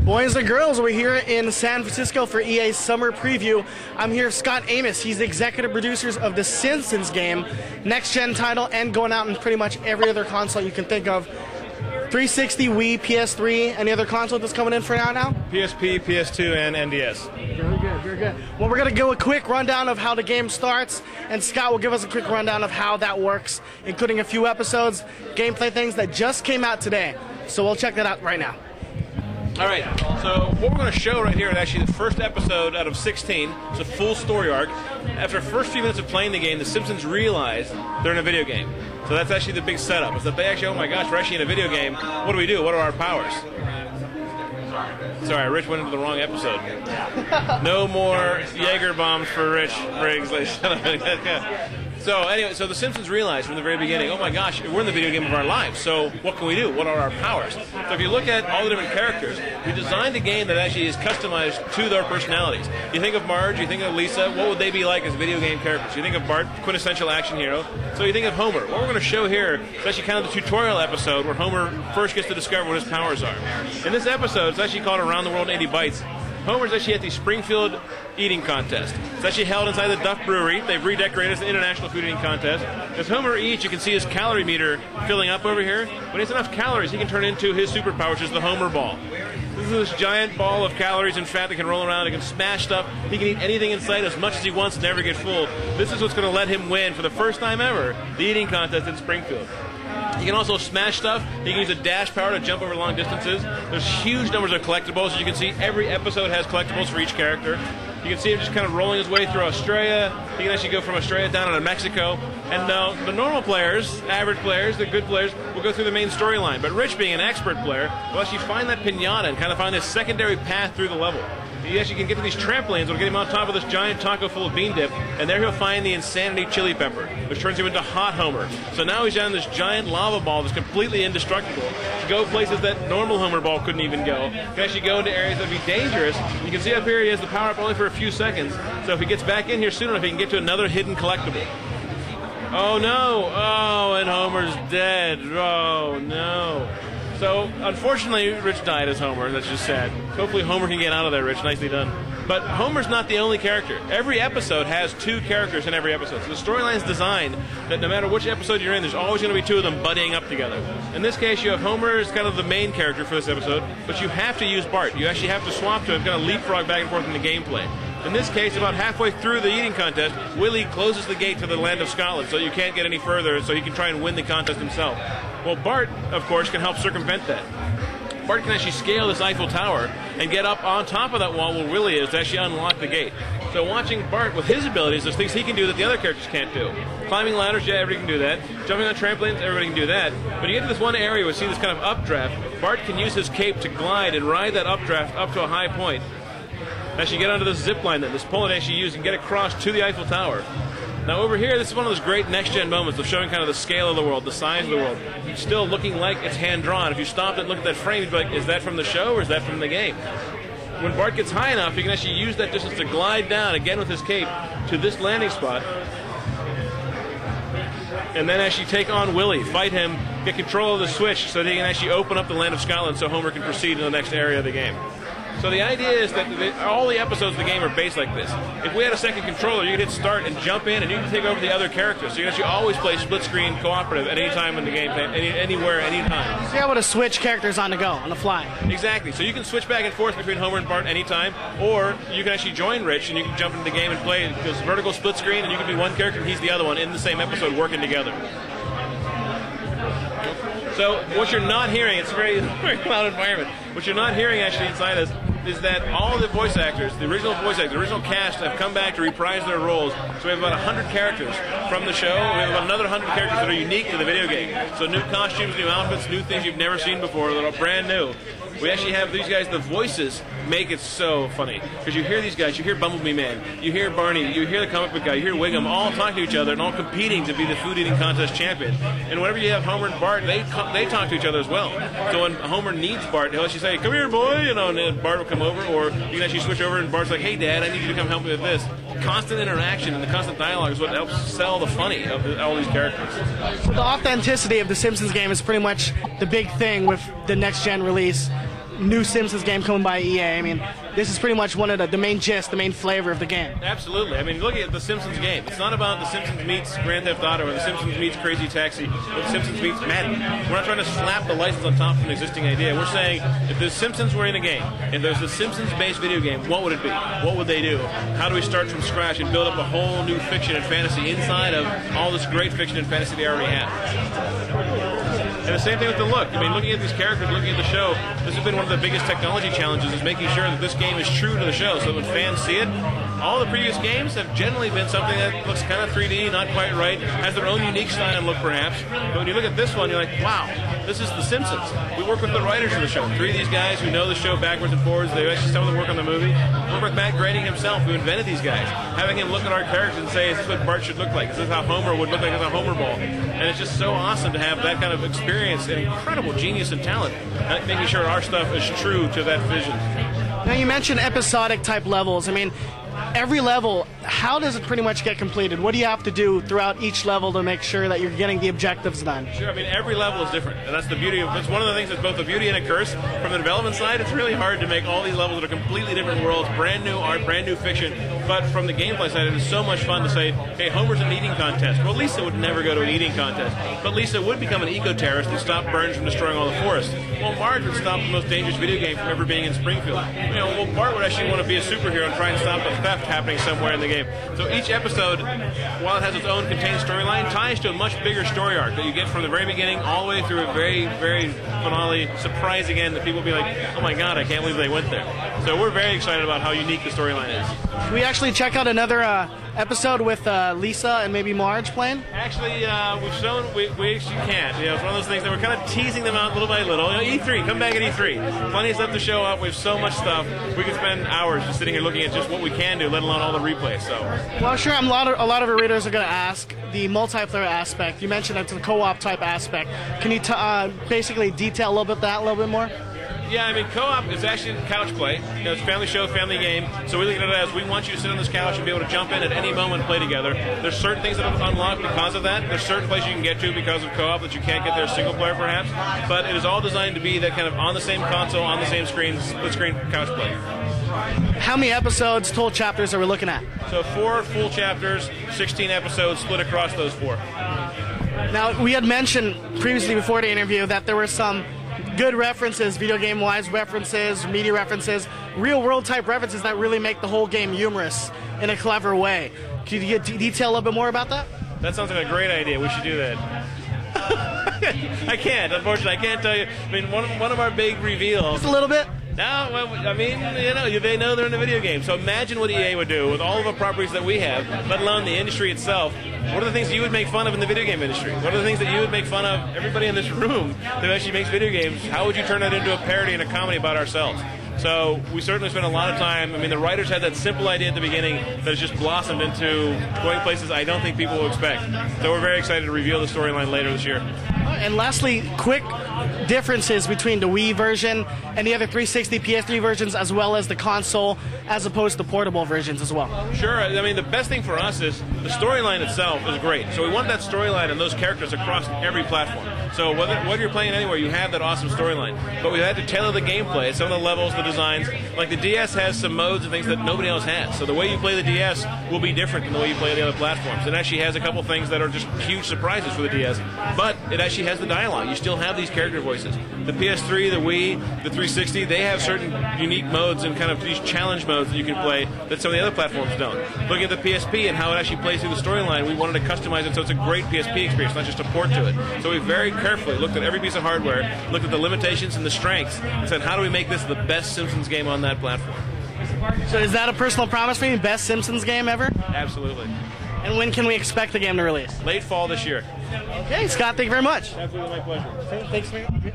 Boys and girls, we're here in San Francisco for EA's summer preview. I'm here with Scott Amos. He's the executive producers of the Simpsons game, next-gen title, and going out in pretty much every other console you can think of. 360, Wii, PS3, any other console that's coming in for now? PSP, PS2, and NDS. Very good, very good. Well, we're going to give a quick rundown of how the game starts, and Scott will give us a quick rundown of how that works, including a few episodes, gameplay things that just came out today. So we'll check that out right now. All right, so what we're going to show right here is actually the first episode out of 16. It's a full story arc. After the first few minutes of playing the game, the Simpsons realize they're in a video game. So that's actually the big setup, is that they actually, oh my gosh, we're actually in a video game. What do we do? What are our powers? Sorry, Rich went into the wrong episode. No more Jaeger bombs for Rich Briggs. So anyway, so the Simpsons realize from the very beginning, oh my gosh, we're in the video game of our lives, so what can we do? What are our powers? So if you look at all the different characters, we designed a game that actually is customized to their personalities. You think of Marge, you think of Lisa, what would they be like as video game characters? You think of Bart, quintessential action hero. So you think of Homer. What we're going to show here is actually kind of the tutorial episode where Homer first gets to discover what his powers are. In this episode, it's actually called Around the World in 80 Bites. Homer's actually at the Springfield Eating Contest. It's actually held inside the Duff Brewery. They've redecorated as the International Food Eating Contest. As Homer eats, you can see his calorie meter filling up over here. When he has enough calories, he can turn into his superpower, which is the Homer Ball. This is this giant ball of calories and fat that can roll around. He can smash stuff. He can eat anything in sight as much as he wants and never get full. This is what's going to let him win, for the first time ever, the eating contest in Springfield. He can also smash stuff. He can use a dash power to jump over long distances. There's huge numbers of collectibles. As you can see, every episode has collectibles for each character. You can see him just kind of rolling his way through Australia. He can actually go from Australia down into Mexico. And the normal players, average players, the good players, will go through the main storyline. But Rich, being an expert player, will actually find that pinata and kind of find this secondary path through the level. He actually can get to these trampolines that'll get him on top of this giant taco full of bean dip, and there he'll find the Insanity Chili Pepper, which turns him into Hot Homer. So now he's on this giant lava ball that's completely indestructible. To go places that normal Homer ball couldn't even go. He can actually go into areas that would be dangerous. You can see up here he has the power up only for a few seconds, so if he gets back in here soon enough, he can get to another hidden collectible. Oh no! Oh, and Homer's dead. Oh no. So, unfortunately, Rich died as Homer. That's just sad. Hopefully Homer can get out of there, Rich. Nicely done. But Homer's not the only character. Every episode has two characters in every episode. So the storyline's designed that no matter which episode you're in, there's always going to be two of them buddying up together. In this case, you have Homer as kind of the main character for this episode, but you have to use Bart. You actually have to swap to him, kind of leapfrog back and forth in the gameplay. In this case, about halfway through the eating contest, Willie closes the gate to the land of Scotland, so you can't get any further, so he can try and win the contest himself. Well, Bart, of course, can help circumvent that. Bart can actually scale this Eiffel Tower and get up on top of that wall where Willie is to actually unlock the gate. So watching Bart with his abilities, there's things he can do that the other characters can't do. Climbing ladders, yeah, everybody can do that. Jumping on trampolines, everybody can do that. But you get to this one area where you see this kind of updraft, Bart can use his cape to glide and ride that updraft up to a high point. Actually get onto this zip line that this pole actually use and get across to the Eiffel Tower. Now over here, this is one of those great next-gen moments of showing kind of the scale of the world, the size of the world. It's still looking like it's hand-drawn. If you stopped and looked at that frame, you'd be like, is that from the show or is that from the game? When Bart gets high enough, he can actually use that distance to glide down, again with his cape, to this landing spot. And then actually take on Willie, fight him, get control of the switch so that he can actually open up the land of Scotland so Homer can proceed to the next area of the game. So the idea is that all the episodes of the game are based like this. If we had a second controller, you could hit start and jump in, and you can take over the other characters. So you can actually always play split-screen cooperative at any time in the game, anywhere, anytime. So you're able to switch characters on the go, on the fly. Exactly. So you can switch back and forth between Homer and Bart anytime, or you can actually join Rich, and you can jump into the game and play this vertical split-screen, and you can be one character and he's the other one in the same episode working together. So what you're not hearing, it's a very, very loud environment. What you're not hearing actually inside us is that all the voice actors, the original voice actors, the original cast have come back to reprise their roles. So we have about 100 characters from the show. We have about another 100 characters that are unique to the video game. So new costumes, new outfits, new things you've never seen before that are brand new. We actually have these guys, the voices make it so funny. Because you hear these guys, you hear Bumblebee Man, you hear Barney, you hear the comic book guy, you hear Wiggum, all talking to each other and all competing to be the food eating contest champion. And whenever you have Homer and Bart, they talk to each other as well. So when Homer needs Bart, he'll actually say, come here, boy, you know, and then Bart will come over, or you can actually switch over and Bart's like, hey, Dad, I need you to come help me with this. Constant interaction and the constant dialogue is what helps sell the funny of all these characters. So the authenticity of the Simpsons game is pretty much the big thing with the next-gen release. new Simpsons game coming by EA. I mean, this is pretty much one of the main gist, the main flavor of the game. Absolutely. I mean, look at the Simpsons game. It's not about the Simpsons meets Grand Theft Auto or the Simpsons meets Crazy Taxi or the Simpsons meets Madden. We're not trying to slap the license on top of an existing idea. We're saying if the Simpsons were in a game, if there's a Simpsons-based video game, what would it be? What would they do? How do we start from scratch and build up a whole new fiction and fantasy inside of all this great fiction and fantasy they already have? And the same thing with the look. I mean, looking at these characters, looking at the show, this has been one of the biggest technology challenges, is making sure that this game is true to the show, so that when fans see it, all the previous games have generally been something that looks kind of 3D, not quite right, has their own unique style and look perhaps. But when you look at this one, you're like, wow, this is The Simpsons. We work with the writers of the show. 3 of these guys who know the show backwards and forwards. They actually some of them work on the movie. Work with Matt Groening himself, who invented these guys. Having him look at our characters and say, is this what Bart should look like? Is this how Homer would look like as a Homer ball? And it's just so awesome to have that kind of experience and incredible genius and talent, making sure our stuff is true to that vision. Now, you mentioned episodic type levels. I mean, every level, how does it pretty much get completed? What do you have to do throughout each level to make sure that you're getting the objectives done? Sure, I mean, every level is different, and that's the beauty of it. It's one of the things that's both a beauty and a curse. From the development side, it's really hard to make all these levels that are completely different worlds, brand new art, brand new fiction, but from the gameplay side, it is so much fun to say, hey, Homer's in an eating contest. Well, Lisa would never go to an eating contest, but Lisa would become an eco-terrorist and stop burns from destroying all the forests. Well, Marge would stop the most dangerous video game from ever being in Springfield. You know, well, Bart would actually want to be a superhero and try and stop a theft happening somewhere in the game. So each episode, while it has its own contained storyline, ties to a much bigger story arc that you get from the very beginning all the way through a very, very finale, surprising end that people will be like, oh my god, I can't believe they went there. So we're very excited about how unique the storyline is. Can we actually check out another episode with Lisa and maybe Marge playing? Actually, we've shown we actually can't. You know, it's one of those things that we're kind of teasing them out little by little. You know, E3, come back at E3. Plenty of stuff to show up. We have so much stuff. We could spend hours just sitting here looking at just what we can do, let alone all the replays. So, well, sure. A lot of our readers are going to ask the multiplayer aspect. You mentioned it's a co-op type aspect. Can you basically detail a little bit that a little bit more? Yeah, I mean, co-op is actually couch play. You know, it's a family show, family game. So we look at it as we want you to sit on this couch and be able to jump in at any moment and play together. There's certain things that are unlocked because of that. There's certain places you can get to because of co-op that you can't get there single player perhaps. But it is all designed to be that kind of on the same console, on the same screen, split screen couch play. How many episodes, total chapters are we looking at? So 4 full chapters, 16 episodes split across those 4. Now, we had mentioned previously before the interview that there were some good references, video game-wise references, media references, real-world type references that really make the whole game humorous in a clever way. Can you detail a little bit more about that? That sounds like a great idea. We should do that. I can't, unfortunately. I can't tell you. I mean, one of our big reveals. Just a little bit? No, well, I mean, you know, they know they're in a video game. So imagine what EA would do with all of the properties that we have, let alone the industry itself. What are the things that you would make fun of in the video game industry? What are the things that you would make fun of, everybody in this room that actually makes video games? How would you turn that into a parody and a comedy about ourselves? So we certainly spent a lot of time. I mean, the writers had that simple idea at the beginning that has just blossomed into going places I don't think people will expect. So we're very excited to reveal the storyline later this year. And lastly, quick differences between the Wii version and the other 360 PS3 versions, as well as the console, as opposed to portable versions as well. Sure. I mean, the best thing for us is the storyline itself is great. So we want that storyline and those characters across every platform. So whether you're playing anywhere, you have that awesome storyline. But we had to tailor the gameplay, some of the levels, the designs. Like the DS has some modes and things that nobody else has. So the way you play the DS will be different than the way you play the other platforms. It actually has a couple things that are just huge surprises for the DS. But it actually has the dialogue. You still have these character voices. The PS3, the Wii, the 360, they have certain unique modes and kind of these challenge modes that you can play that some of the other platforms don't. Looking at the PSP and how it actually plays through the storyline, we wanted to customize it so it's a great PSP experience, not just a port to it. So we very carefully looked at every piece of hardware, looked at the limitations and the strengths, and said, how do we make this the best Simpsons game on that platform? So is that a personal promise for you? Best Simpsons game ever? Absolutely. And when can we expect the game to release? Late fall this year. Okay, Scott, thank you very much. Absolutely, my pleasure. Thanks, man.